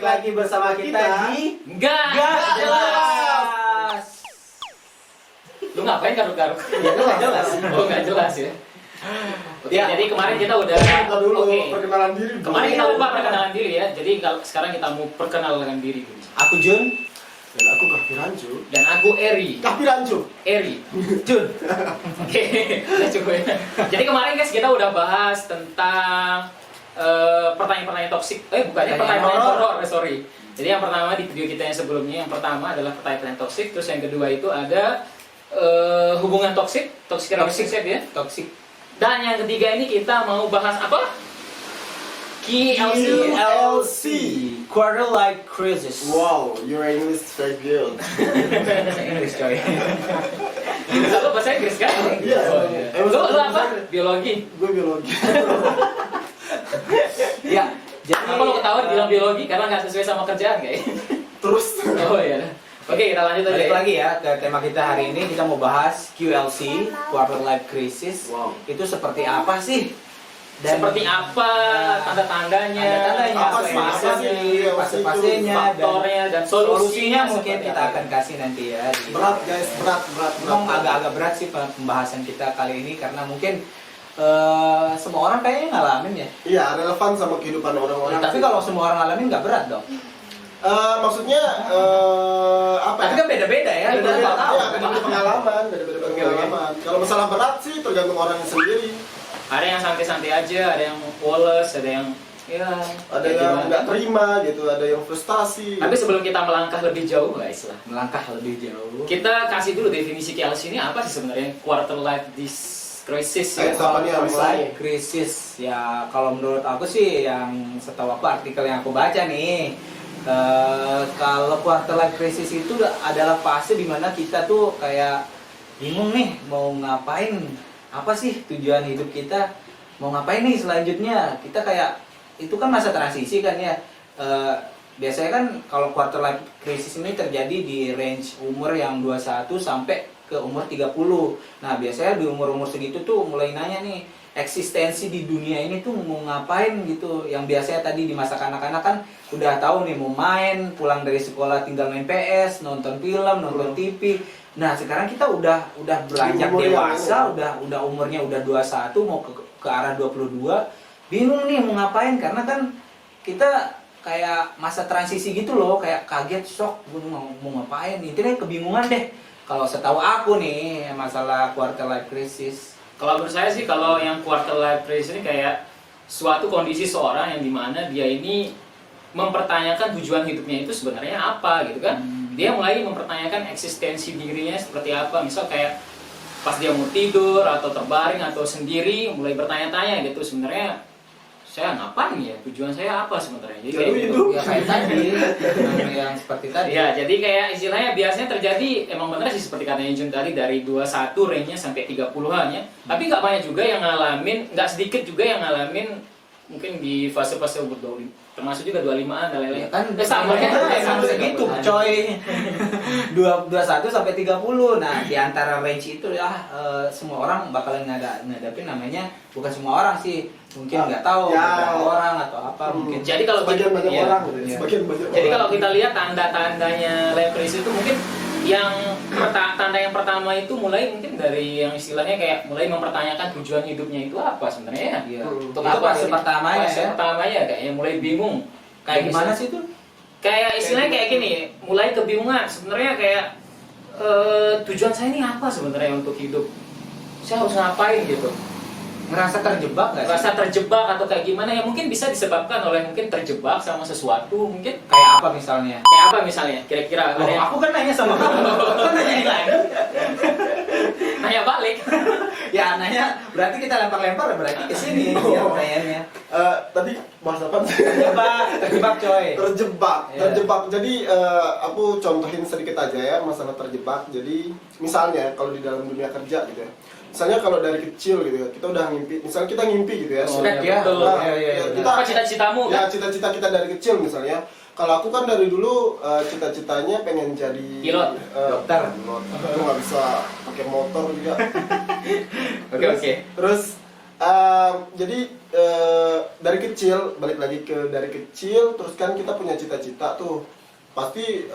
balik lagi bersama kita di Nggak jelas. Lu ngapain garuk-garuk? Ya, nggak jelas. Oh, nggak jelas ya. Oke, Ya. jadi kemarin kita udah dulu oke. perkenalan diri. Kemarin kita lupa perkenalan diri ya. Jadi sekarang kita mau perkenalkan diri dulu. Aku Jun. Dan aku Kahpirancu. Dan aku Eri. Kahpirancu. Eri. Jun. Oke, udah cukup ya. Jadi kemarin guys kita udah bahas tentang pertanyaan-pertanyaan toksik. Bukannya pertanyaan horor, sorry. Jadi yang pertama di video kita yang sebelumnya, yang pertama adalah pertanyaan toksik. Terus yang kedua itu ada hubungan toksik relationship ya. Toxic. Dan yang ketiga ini kita mau bahas apa? KLC. KLC. Quarter life crisis. Wow, your English very good. English coy. Lu bahasa Inggris kan? Iya. Oh, iya. Lu apa? Biologi. Gue biologi. Ya, jadi Apa lu ketawa bilang biologi karena nggak sesuai sama kerjaan kayak? Terus. Oh iya. Oke, kita lanjut aja. balik Ya. lagi ya ke tema kita hari ini. Kita mau bahas QLC, quarter life crisis. Wow. Itu seperti apa sih? Seperti apa tanda-tandanya, Tanda-tandanya, apa sih, fase-fasenya, fase-fasenya, faktornya dan solusinya mungkin seperti kita apa. akan kasih nanti ya. Berat guys, berat. Memang agak-agak berat sih pembahasan kita kali ini karena mungkin semua orang kayaknya ngalamin ya. Iya, relevan sama kehidupan orang-orang. Tapi kalau semua orang ngalamin nggak berat dong. maksudnya apa? Tapi kan beda-beda ya. Beda-beda, Kita nggak tahu. ya, beda-beda pengalaman, beda-beda pengalaman. Kalau masalah berat sih tergantung orangnya sendiri. Ada yang santai-santai aja, ada yang woles, ada yang ya, Ada ya yang gimana. nggak terima gitu, ada yang frustasi. Tapi sebelum kita melangkah lebih jauh guys lah, Melangkah lebih jauh. kita kasih dulu definisi KLC ini apa sih sebenarnya quarter life crisis ya. Apa nih yang Mulai krisis ya, kalau menurut aku sih yang setahu aku artikel yang aku baca nih, kalau quarter life crisis itu adalah fase dimana kita tuh kayak bingung nih mau ngapain, apa sih tujuan hidup kita, mau ngapain nih selanjutnya. Kita kayak itu kan masa transisi kan ya. Biasanya kan kalau quarter life crisis ini terjadi di range umur yang 21 sampai ke umur 30. Nah, biasanya di umur-umur segitu tuh mulai nanya nih, eksistensi di dunia ini tuh mau ngapain gitu. Yang biasanya tadi di masa kanak-kanak kan udah tahu nih mau main, pulang dari sekolah tinggal main PS, nonton film, nonton TV. Nah, sekarang kita udah beranjak Umur yang dewasa, udah umurnya udah 21 mau ke arah 22. Bingung nih mau ngapain karena kan kita kayak masa transisi gitu loh, kayak kaget, shock, mau ngapain. Intinya kebingungan deh. Kalau setahu aku nih masalah quarter life crisis. Kalau menurut saya sih kalau yang quarter life crisis ini kayak suatu kondisi seorang yang dimana dia ini mempertanyakan tujuan hidupnya itu sebenarnya apa gitu kan. Dia mulai mempertanyakan eksistensi dirinya seperti apa. Misal kayak pas dia mau tidur atau terbaring atau sendiri mulai bertanya-tanya gitu, sebenarnya saya ngapain ya, tujuan saya apa sebenarnya. Jadi kayak gitu. Ya kayak tadi yang seperti tadi. Ya, jadi kayak istilahnya biasanya terjadi emang bener sih seperti katanya Jun tadi dari 21 range-nya sampai 30-an ya. Tapi nggak banyak juga yang ngalamin, nggak sedikit juga yang ngalamin mungkin di fase-fase umur 25, termasuk juga 25-an dan lain-lain. Ya kan sama ya, sama segitu coy. 21 sampai 30. Nah, di antara range itu ya semua orang bakalan ngadapin namanya, bukan semua orang sih. Mungkin nggak tahu Ya. beberapa orang atau apa mungkin. Jadi kalau sebagian banyak ya, orang, iya. sebagian banyak Jadi orang. kalau kita lihat tanda-tandanya life crisis itu mungkin yang tanda yang pertama itu mulai mungkin dari yang istilahnya kayak mulai mempertanyakan tujuan hidupnya itu apa sebenarnya. Iya. Untuk Itu apa fase jadi- pertamanya fase ya. pertamanya kayaknya mulai bingung. Kayak gimana sih itu? Kayak istilahnya kayak gini, mulai kebingungan sebenarnya kayak tujuan saya ini apa sebenarnya untuk hidup? Saya harus ngapain gitu? Ngerasa terjebak nggak sih? Rasa terjebak atau kayak gimana ya mungkin bisa disebabkan oleh mungkin terjebak sama sesuatu mungkin. Kayak apa misalnya? Kayak apa misalnya? Kira-kira ada Oh, yang aku kan nanya sama kamu, kan nanya lagi. nanya balik. Ya nanya, berarti kita lempar-lempar berarti ke sini ya pertanyaannya. Tadi bahas apa? Terjebak coy. Terjebak, Iya. terjebak. Jadi aku contohin sedikit aja ya masalah terjebak. Jadi misalnya kalau di dalam dunia kerja gitu ya. Misalnya kalau dari kecil gitu ya, kita udah ngimpi. Misalnya kita ngimpi gitu ya. Oh, Sudah iya, ya. betul. Nah, kita Apa cita-citamu ya kan? cita-cita kita dari kecil misalnya. Kalau aku kan dari dulu cita-citanya pengen jadi Pilot, dokter. Pilot. Aku nggak bisa pakai motor juga. Oke, oke. Terus Jadi dari kecil, balik lagi ke dari kecil, terus kan kita punya cita-cita tuh, pasti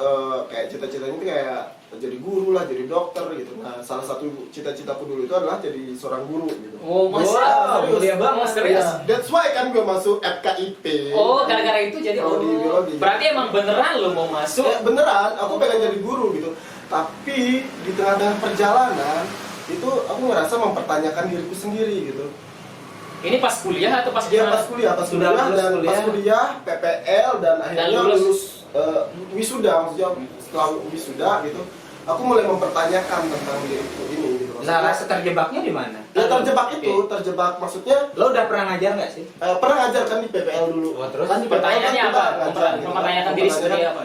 kayak cita-citanya itu kayak jadi guru lah, jadi dokter gitu. Nah, salah satu cita-citaku dulu itu adalah jadi seorang guru gitu. Oh, masa? Wow, mulia banget, serius? Ya, that's why kan gue masuk FKIP. Oh, gara-gara itu jadi Kalau di biologi. Berarti emang beneran lo mau masuk? Ya, beneran, aku pengen jadi guru gitu. Tapi di tengah-tengah perjalanan itu aku ngerasa mempertanyakan diriku sendiri gitu. Ini pas kuliah atau pas Dia gimana? pas Sudah kuliah lulus dan kuliah. pas kuliah PPL dan akhirnya lulus. lulus wisuda, maksudnya setelah wisuda gitu, aku mulai mempertanyakan tentang diriku ini gitu. Nah, rasa terjebaknya di mana? Ya terjebak itu, terjebak maksudnya Lo udah pernah ngajar nggak sih? pernah ngajar kan di PPL dulu. Oh, terus? Kan di PPL Pertanyaannya kan kita apa? ngajar gitu kan. Mempertanyakan diri sendiri apa?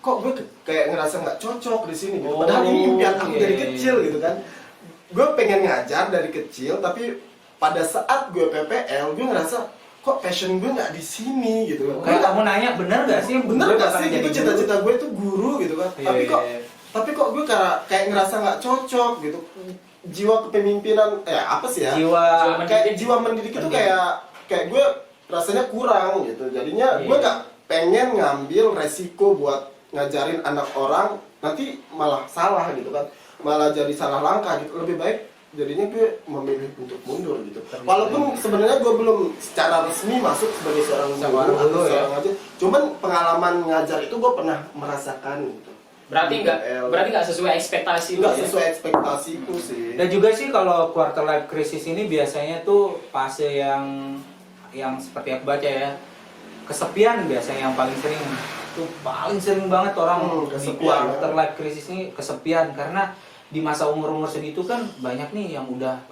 Kok gue kayak ngerasa nggak cocok di sini gitu. Oh, Padahal ini impian aku iya, dari iya, kecil gitu kan. Gue pengen ngajar dari kecil, tapi pada saat gue PPL gue ngerasa kok passion gue nggak di sini gitu kan. Kayak kamu nanya bener nggak sih? Bener gue gak bakal sih jadi gitu guru? cita-cita gue itu guru gitu kan. Iya, iya. Tapi kok gue kayak ngerasa nggak cocok gitu. Jiwa kepemimpinan apa sih ya? Jiwa Kayak jiwa mendidik itu kayak gue rasanya kurang gitu. Jadinya Iya. gue nggak pengen ngambil resiko buat ngajarin anak orang nanti malah salah gitu kan. Malah jadi salah langkah gitu. Lebih baik jadinya gue memilih untuk mundur gitu. Walaupun sebenarnya gue belum secara resmi masuk sebagai seorang Seorang guru guru, atau ya. seorang ngajar. Cuman pengalaman ngajar itu gue pernah merasakan gitu. Berarti nggak sesuai ekspektasi lo Nggak ya? sesuai ekspektasiku sih. Dan juga sih kalau quarter life crisis ini biasanya tuh fase yang seperti aku baca ya, kesepian biasanya yang paling sering. Tuh paling sering banget orang di kesepian, quarter ya. life crisis ini kesepian karena di masa umur segitu kan banyak nih yang udah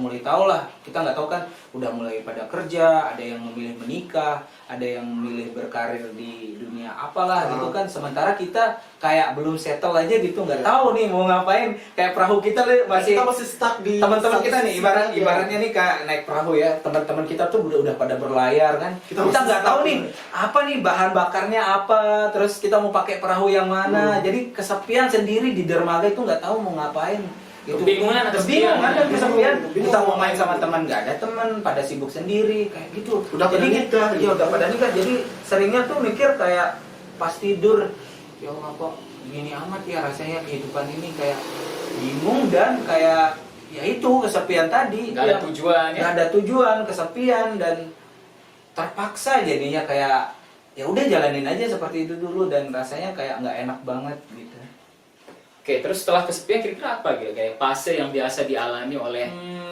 mulai tahu lah, kita nggak tahu kan, udah mulai pada kerja, ada yang memilih menikah, ada yang memilih berkarir di dunia apalah gitu kan, sementara kita kayak belum settle aja gitu, nggak tahu nih mau ngapain, kayak perahu kita Kita masih stuck di teman-teman satu kita nih sisi aja. ibaratnya nih kayak naik perahu ya, teman-teman kita tuh udah pada berlayar kan, Kita kita masih nggak tahu stuck. nih apa nih bahan bakarnya apa, terus kita mau pakai perahu yang mana, jadi kesepian sendiri di dermaga itu nggak tahu mau ngapain gitu. Kebingungan atau Kebingungan kesepian? dan kesepian. Bingung. Kita mau main sama teman nggak ada teman, pada sibuk sendiri kayak gitu. Udah pada jadi nikah, ya gitu. udah pada nikah, jadi seringnya tuh mikir kayak pas tidur, ya Allah kok gini amat ya rasanya kehidupan ini, kayak bingung dan kayak ya itu kesepian tadi. Nggak ada Yang tujuan ya? nggak ada tujuan, kesepian dan terpaksa jadinya kayak ya udah jalanin aja seperti itu dulu, dan rasanya kayak nggak enak banget gitu. Oke, terus setelah kesepian kira-kira apa gitu? Kayak fase yang biasa dialami oleh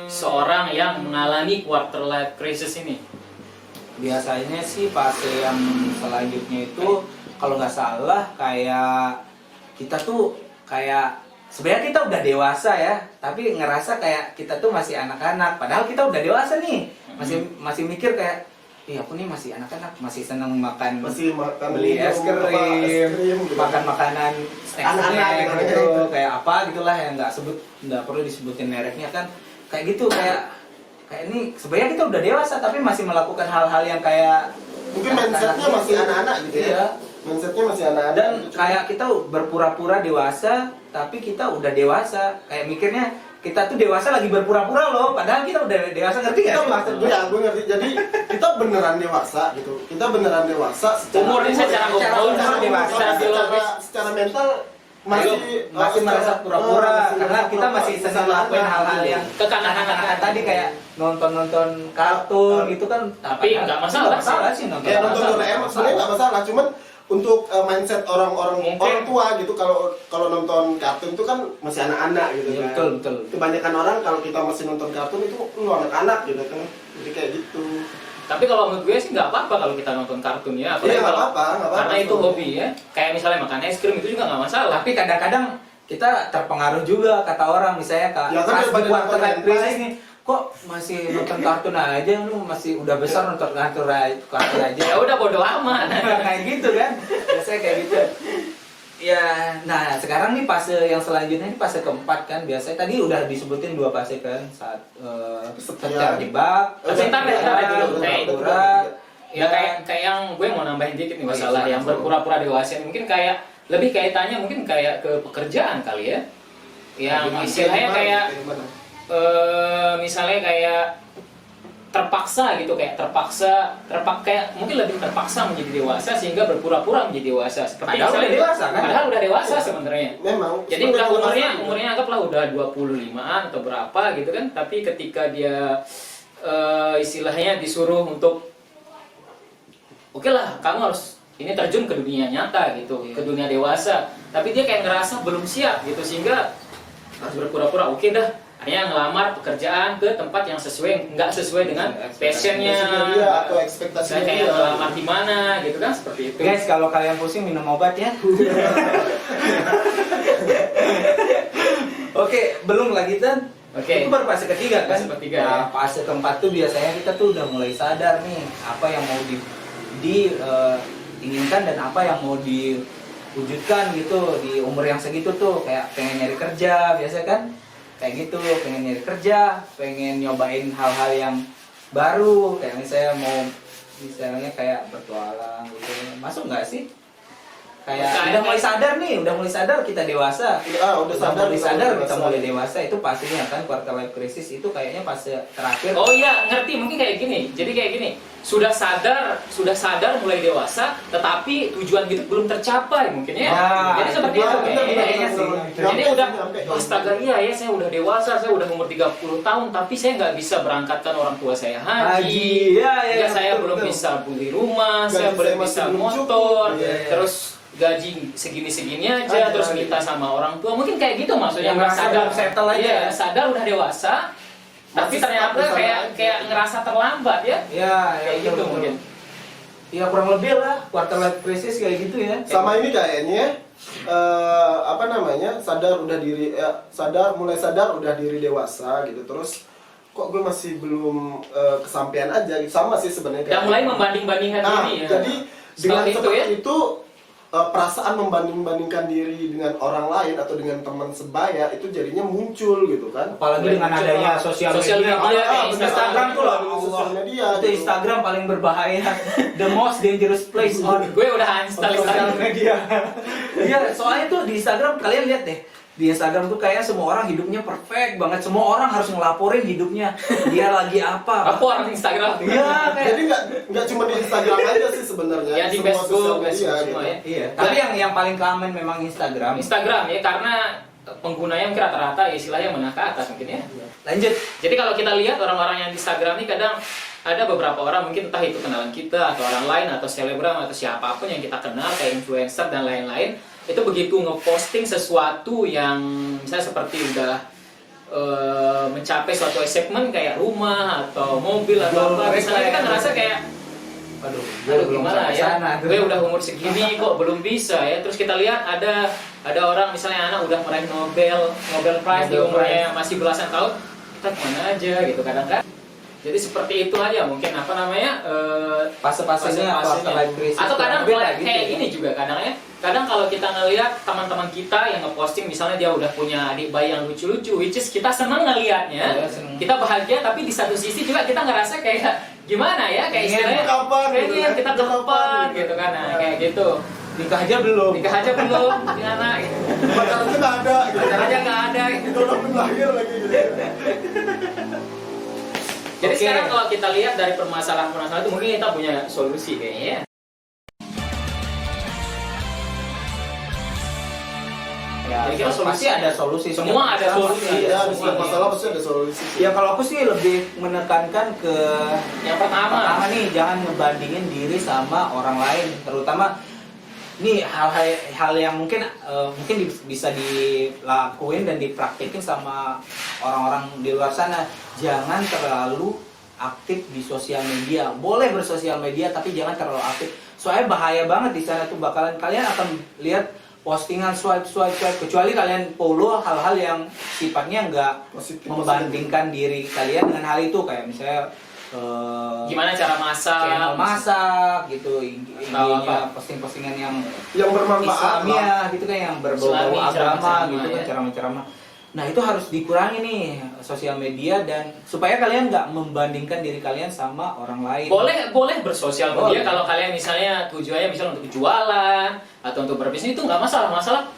seorang yang mengalami quarter life crisis ini? Biasanya sih fase yang selanjutnya itu kalau nggak salah kayak kita tuh kayak sebenarnya kita udah dewasa ya, tapi ngerasa kayak kita tuh masih anak-anak, padahal kita udah dewasa nih, masih mikir kayak aku nih masih anak-anak, masih seneng makan, Masih makan beli es krim, gitu. makan makanan Anak-anak snack gitu. gitu, kayak apa gitulah yang nggak perlu disebutin mereknya kan, kayak gitu, kayak ini sebenarnya kita udah dewasa tapi masih melakukan hal-hal yang kayak Mungkin mindsetnya anak-anak masih gitu. anak-anak gitu ya. Iya. Mindsetnya masih anak-anak. Dan gitu. kayak kita berpura-pura dewasa tapi kita udah dewasa, kayak mikirnya kita tuh dewasa lagi berpura-pura loh, padahal kita udah dewasa, ngerti nggak kita sih maksudnya? ya, gue ngerti. Jadi kita beneran dewasa gitu. Kita beneran dewasa Umurnya secara umur, secara biologis. secara mental masih merasa pura-pura karena kita masih senang ngelakuin hal-hal yang Kekanak-kanakan tadi, kayak nonton kartun gitu kan, Tapi nggak masalah sih nonton kayak nonton kartun. Doraemon sebenarnya nggak masalah, cuman untuk mindset orang-orang Mungkin. orang tua gitu, kalau nonton kartun itu kan masih anak-anak gitu Iya, kan. betul. Kebanyakan orang kalau kita masih nonton kartun itu lu anak-anak gitu kan, jadi kayak gitu. Tapi kalau menurut gue sih nggak apa-apa kalau kita nonton kartun ya. Apalagi Iya, nggak kalau- apa-apa, nggak apa-apa. Karena itu hobi ya. Kayak misalnya makan es krim itu juga nggak masalah. Tapi kadang-kadang kita terpengaruh juga, kata orang misalnya Ya kan, pas di daripada quarter life nonton crisis hentai. nih, kok masih nonton kartun aja, lu masih udah besar nonton kartun aja. Ya udah bodo amat. Kayak gitu kan, biasanya kayak gitu. Ya, nah sekarang nih fase yang selanjutnya ini fase keempat kan, biasanya tadi udah disebutin dua fase kan, saat Kesepian. terjebak, Bentar dulu. pura-pura. Ya kayak yang gue mau nambahin dikit nih masalah yang berpura-pura dewasa ini. Mungkin kayak lebih kaitannya mungkin kayak ke pekerjaan kali ya. Yang istilahnya kayak misalnya kayak terpaksa gitu, kayak kayak mungkin lebih terpaksa menjadi dewasa sehingga berpura-pura menjadi dewasa. Seperti Padahal misalnya udah dewasa, kan? Padahal udah dewasa Iya. sebenarnya. Memang. Jadi seperti udah dewasa juga. umurnya anggaplah udah 25-an atau berapa gitu kan, tapi ketika dia istilahnya disuruh untuk oke lah, kamu harus ini terjun ke dunia nyata gitu, Iya. ke dunia dewasa. Tapi dia kayak ngerasa belum siap gitu sehingga harus berpura-pura oke dah. Akhirnya ngelamar pekerjaan ke tempat yang nggak sesuai dengan passionnya. Ekspektasinya dia atau ekspektasinya Saya kayak dia. ngelamar di mana gitu kan, seperti itu. Guys, kalau kalian pusing minum obat ya. Oke, belum lagi Tan. Oke. Itu baru fase ketiga kan? Fase ketiga, Nah, ya. fase keempat tuh biasanya kita tuh udah mulai sadar nih apa yang mau inginkan dan apa yang mau diwujudkan gitu di umur yang segitu tuh, kayak pengen nyari kerja biasa kan, kayak gitu, pengen nyari kerja, pengen nyobain hal-hal yang baru, kayak misalnya kayak bertualang gitu. Masuk nggak sih? Kayak udah mulai sadar kita dewasa. Udah sadar mulai sadar kita dewasa. mulai dewasa, itu pastinya kan quarter life crisis itu kayaknya fase terakhir. Oh iya, ngerti, mungkin kayak gini. Jadi kayak gini, sudah sadar mulai dewasa, tetapi tujuan hidup belum tercapai mungkin ya. Nah, Jadi seperti itu itu benar, kayaknya sih. benar. Jadi Nyampe, udah, nyampe. astaga iya ya, saya udah dewasa, saya udah umur 30 tahun, tapi saya nggak bisa berangkatkan orang tua saya haji. Ya, Saya betul, belum betul. bisa beli rumah, Gaji saya saya belum masih bisa belum motor, cukup. Iya. terus gaji segini-segini aja, Aja, terus minta sama orang tua, mungkin kayak gitu maksudnya. Yang nggak ngerasa belum settle aja. Iya, sadar udah dewasa, tapi Masih ternyata stuck di sana kayak aja. ngerasa terlambat ya. Ya, Kayak betul, gitu betul. mungkin. Ya kurang lebih lah quarter life crisis kayak gitu ya. Sama ini kayaknya apa namanya, mulai sadar udah diri dewasa gitu, terus kok gue masih belum kesampaian aja gitu. Sama sih sebenarnya Dan mulai membanding-bandingkan Nah, diri ya. jadi dengan Seperti itu seperti ya. itu perasaan membanding-bandingkan diri dengan orang lain atau dengan teman sebaya itu jadinya muncul gitu kan. Apalagi dengan Muncul, adanya sosial media. kayak Instagram tuh lah, dengan sosial media itu gitu. Instagram paling berbahaya, the most dangerous place on Gue udah uninstall sosial Instagram. media. Iya, soalnya tuh di Instagram kalian lihat deh. Di Instagram tuh kayak semua orang hidupnya perfect banget. Semua orang harus ngelaporin hidupnya. Dia lagi apa. Aku orang Instagram. Iya, kayak Jadi nggak cuma di Instagram aja sih sebenarnya. Ya di Semua Facebook, sosial media Facebook gitu. semua ya. iya. Tapi yang paling common memang Instagram. Instagram ya, karena penggunanya mungkin rata-rata istilahnya menengah ke atas mungkin ya. Lanjut. Jadi kalau kita lihat orang-orang yang di Instagram ini kadang ada beberapa orang mungkin entah itu kenalan kita atau orang lain atau selebgram atau siapapun yang kita kenal kayak influencer dan lain-lain, itu begitu ngeposting sesuatu yang misalnya seperti udah mencapai suatu achievement kayak rumah atau mobil atau apa, misalnya kita ngerasa kayak Aduh, aduh gimana sampai ya, sana. gue udah umur segini kok belum bisa ya. Terus kita lihat ada orang misalnya anak udah meraih Nobel Prize di Nobel umurnya yang masih belasan tahun, kita kemana aja gitu kadang kan. Jadi seperti itu aja mungkin apa namanya Fase-fasenya quarter life crisis. atau kadang beda gitu kayak ya. ini juga kadang ya. Kadang kalau kita ngelihat teman-teman kita yang ngeposting misalnya dia udah punya adik bayi yang lucu-lucu, which is kita senang ngelihatnya, Iya, senang. kita bahagia, tapi di satu sisi juga kita ngerasa kayak gimana ya, kayak Ingin istilahnya kapan gitu pengen kan, kita kapan kapan gitu kan, nah, kayak gitu. Nikah aja belum. Nikah aja belum, gimana? Gitu. Pacaran aja nggak ada gitu. Pacar aja nggak ada. Gitu. Itu udah belum lahir lagi gitu. Jadi Oke. sekarang kalau kita lihat dari permasalahan-permasalahan itu mungkin kita punya solusi kayaknya ya. Ya, Jadi kita pasti ada solusi. Semua ada solusi. Iya, di Semua setiap masalah pasti ada solusi. Ya kalau aku sih lebih menekankan ke Yang pertama, nih, jangan ngebandingin diri sama orang lain, terutama nih hal yang mungkin bisa dilakuin dan dipraktikin sama orang-orang di luar sana. Jangan terlalu aktif di sosial media. Boleh bersosial media tapi jangan terlalu aktif. Soalnya bahaya banget di sana tuh, kalian akan lihat postingan swipe kecuali kalian follow hal-hal yang sifatnya nggak Positif. membandingkan diri kalian dengan hal itu, kayak misalnya gimana cara masak? channel masak gitu, Atau IG-nya posting-postingan yang Yang bermanfaat lah. Islamia gitu kan, yang berbau Islami, agama ceramah-ceramah, gitu kan, ya. ceramah-ceramah. Nah itu harus dikurangi nih sosial media, dan supaya kalian nggak membandingkan diri kalian sama orang lain. Boleh bersosial media Boleh. kalau kalian misalnya tujuannya misalnya untuk jualan atau untuk berbisnis, itu nggak masalah. Masalah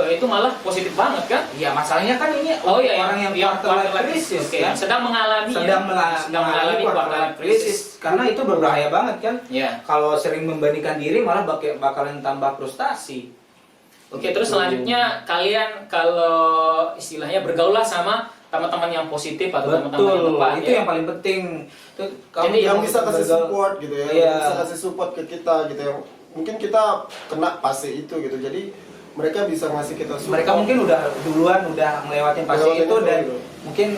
itu malah positif banget kan? Iya, masalahnya kan ini Oh iya, orang yang quarter life crisis oke, kan. sedang mengalami sedang mengalami quarter life crisis karena itu berbahaya banget kan. Ya. Kalau sering membandingkan diri malah bakalan tambah frustasi. Oke, terus selanjutnya kalian kalau istilahnya bergaullah sama teman-teman yang positif atau teman-teman yang Betul, tepat itu ya. yang paling penting. Jadi yang bisa kasih support gitu ya, Iya. yang bisa kasih support ke kita gitu ya. Mungkin kita kena fase itu gitu, jadi mereka bisa ngasih kita support. Mereka mungkin udah duluan udah ngelewatin fase Ngelewatin itu itu, dan gitu. mungkin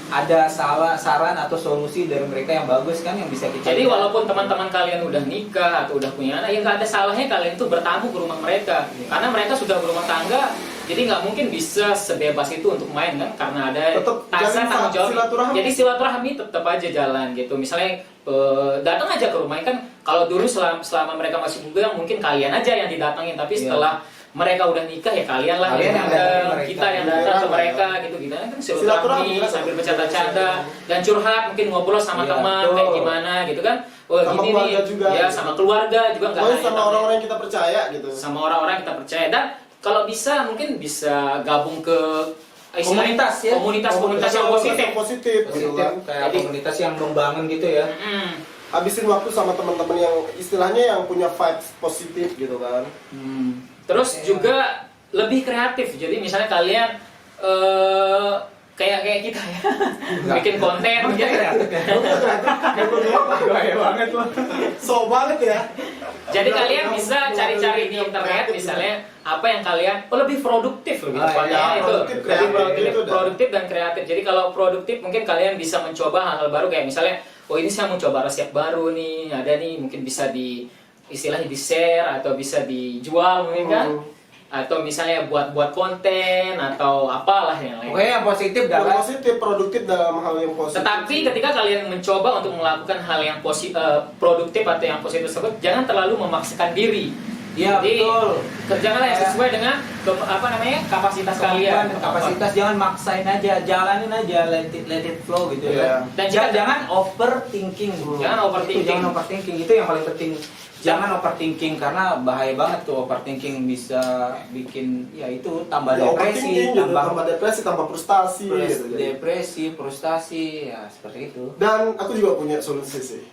ada saran atau solusi dari mereka yang bagus kan yang bisa kita. Jadi walaupun teman-teman kalian udah nikah atau udah punya anak, ya nggak ada salahnya kalian tuh bertamu ke rumah mereka, karena mereka sudah berumah tangga, jadi nggak mungkin bisa sebebas itu untuk main kan, karena ada Tetep tangsa jalin tanggung jawab. silaturahmi. Jadi silaturahmi tetap aja jalan gitu. Misalnya datang aja ke rumah kan, kalau dulu selama mereka masih muda mungkin kalian aja yang didatangin, tapi Iya. setelah mereka udah nikah ya kalian lah Kalian yang datang ke mereka. kita yang datang ke mereka gitu kita kan Silaturahmi, silaturahmi kan? sambil bercanda-canda dan curhat, mungkin ngobrol sama Iya, teman betul. kayak gimana gitu kan. Oh Sama gini keluarga nih juga, ya gitu. sama keluarga juga nggak Pokoknya hanya sama teman. orang-orang yang kita percaya gitu. Sama orang-orang yang kita percaya, dan kalau bisa mungkin bisa gabung ke istilahnya Komunitas ya. komunitas yang positif. positif gitu positif kan. kayak Jadi- komunitas yang membangun gitu ya. Habisin waktu sama teman-teman yang istilahnya yang punya vibes positif gitu kan. Terus juga lebih kreatif. Jadi misalnya kalian kayak kita ya, bikin konten gitu. Bahaya banget loh. So banget ya. Jadi kalian bisa cari-cari di internet misalnya apa yang kalian lebih produktif lebih Oh, tepatnya iya, itu produktif, lebih kreatif, produktif, itu dah. produktif dan kreatif. Jadi kalau produktif mungkin kalian bisa mencoba hal-hal baru kayak misalnya oh ini saya mau coba resep baru nih, ada nih mungkin bisa di istilahnya di share atau bisa dijual mungkin kan, atau misalnya buat konten atau apalah yang lain. Pokoknya yang positif dalam Positif, produktif dalam hal yang positif. Tetapi ketika kalian mencoba untuk melakukan hal yang produktif atau yang positif tersebut, jangan terlalu memaksakan diri. Iya, Jadi betul. kerjakanlah yang sesuai dengan kapasitas kalian. Kapasitas, jangan maksain aja, jalanin aja, let it flow gitu Iya. ya. Dan Jangan overthinking bro. Jangan overthinking. Jangan overthinking, itu yang paling penting. Jangan overthinking karena bahaya banget tuh overthinking, bisa bikin ya itu tambah Ya, depresi, overthinking gitu, tambah depresi, tambah frustasi gitu. Jadi. depresi, frustasi, ya seperti itu. Dan aku juga punya solusi sih.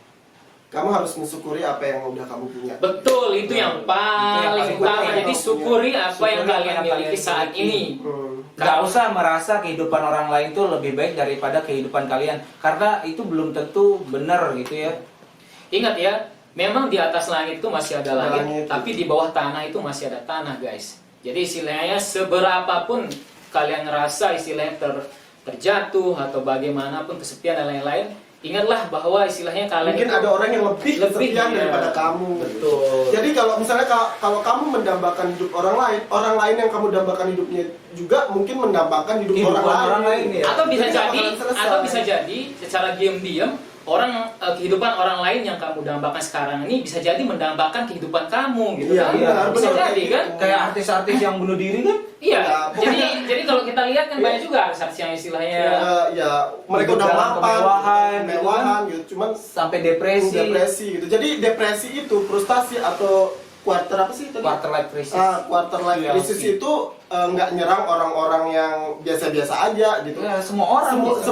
Kamu harus mensyukuri apa yang udah kamu punya. Betul, itu yang paling paling utama. penting. Jadi syukuri apa yang Syukuri kalian apa yang miliki kalian saat miliki. ini. Gak usah merasa kehidupan orang lain tuh lebih baik daripada kehidupan kalian, karena itu belum tentu benar gitu ya. Ingat ya, memang di atas langit itu masih ada langit, Langit. tapi di bawah tanah itu masih ada tanah, guys. Jadi istilahnya seberapapun kalian ngerasa istilahnya terjatuh atau bagaimanapun kesepian dan lain-lain, ingatlah bahwa istilahnya kalian Mungkin itu ada orang yang lebih kesepian ya. daripada kamu. Betul. Jadi kalau misalnya kalau kamu mendambakan hidup orang lain yang kamu dambakan hidupnya juga mungkin mendambakan hidup Kehidupan orang orang lain. lain, ya. atau bisa Jadi nggak jadi bakalan selesai. atau bisa jadi secara diam-diam kehidupan orang lain yang kamu dambakan sekarang ini bisa jadi mendambakan kehidupan kamu gitu Iya, kan. iya, Bisa benar, jadi kayak kan? gitu. Kayak artis-artis yang bunuh diri kan? Iya. Ya, Jadi kalau kita lihat kan banyak juga artis yang istilahnya Ya, mereka Hidup udah dalam mapan, kemewahan, gitu kemewahan gitu, cuman Sampai depresi. depresi gitu. Jadi depresi itu frustasi atau quarter apa sih tadi? Quarter life crisis. Quarter life Iya, crisis sih. itu nggak nyerang orang-orang yang biasa-biasa aja gitu. Ya, semua orang semua, bisa.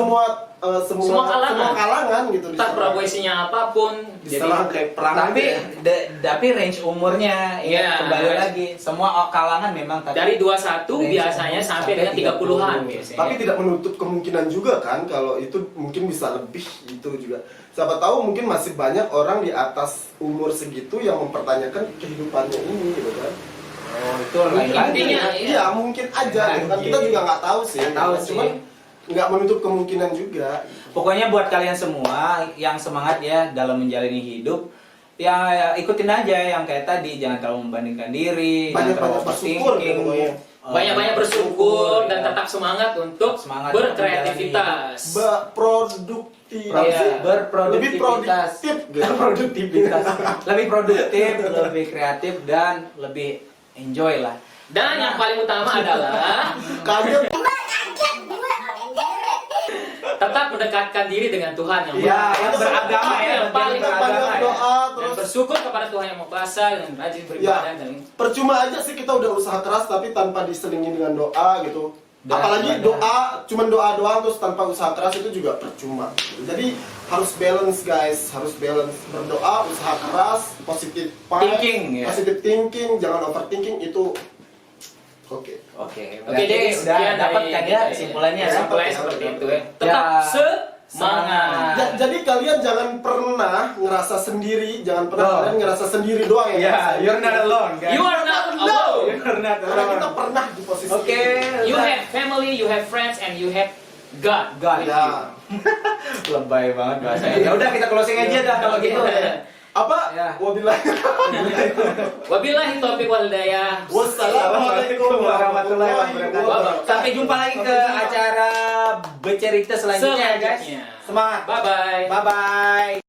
semua kalangan. kalangan gitu. entah profesinya apapun. Jadi Diserang kayak perang Tapi aja ya. tapi range umurnya Iya. kembali lagi semua kalangan memang tapi dari 21 range biasanya umur sampai dengan 30-an biasanya. Tapi tidak menutup kemungkinan juga kan kalau itu mungkin bisa lebih itu juga. Siapa tahu mungkin masih banyak orang di atas umur segitu yang mempertanyakan kehidupannya ini gitu kan. oh, itu lain lagi. Intinya, Iya mungkin aja gitu kan. Lagi. Kita juga nggak tahu sih. Nggak tahu gitu. sih. Cuman nggak menutup kemungkinan juga. Pokoknya buat kalian semua yang semangat ya dalam menjalani hidup, ya ikutin aja yang kayak tadi, jangan terlalu membandingkan diri, Banyak-banyak jangan terlalu bersyukur gitu overthinking. pokoknya. banyak-banyak bersyukur dan ya. tetap semangat untuk Semangat berkreativitas. Produktif. Iya, Apa sih? berproduktivitas. Lebih produktif gitu. Produktivitas. Lebih produktif, lebih kreatif dan lebih enjoy lah. Dan yang paling utama adalah Kaget. Tetap mendekatkan diri dengan Tuhan yang Iya, Maha yang Kuasa. beragama ya, yang paling yang banyak beragama ya. doa Dan terus bersyukur kepada Tuhan yang Maha Kuasa dan rajin beribadah dan percuma aja sih kita udah usaha keras tapi tanpa diselingi dengan doa gitu. Dan Apalagi ibadah. doa, cuman doa doang terus tanpa usaha keras itu juga percuma. Jadi harus balance guys, harus balance berdoa, usaha keras, positive Thinking, ya. positive thinking, jangan overthinking itu oke. Oke, Oke, jadi udah sekian dapat dari kan kita ya kesimpulannya ya. Kesimpulannya Dapat ya. seperti itu ya. Ya, Tetap semangat. semangat. Jadi kalian jangan pernah ngerasa sendiri, jangan pernah Oh. kalian ngerasa sendiri doang ya. Ya, guys. you're not alone, guys. You are not alone. You're not Karena kita alone. pernah di posisi Oke. itu. You have family, you have friends, and you have God. God. Ya. Lebay banget bahasanya. Ya udah kita closing aja dah kalau gitu. Apa? Ya. Wabillahi. Wabillahi taufiq wal hidayah. Wassalamualaikum warahmatullahi wabarakatuh. Sampai jumpa lagi ke acara bercerita selanjutnya ya guys. Selanjutnya. Semangat. Bye bye. Bye bye.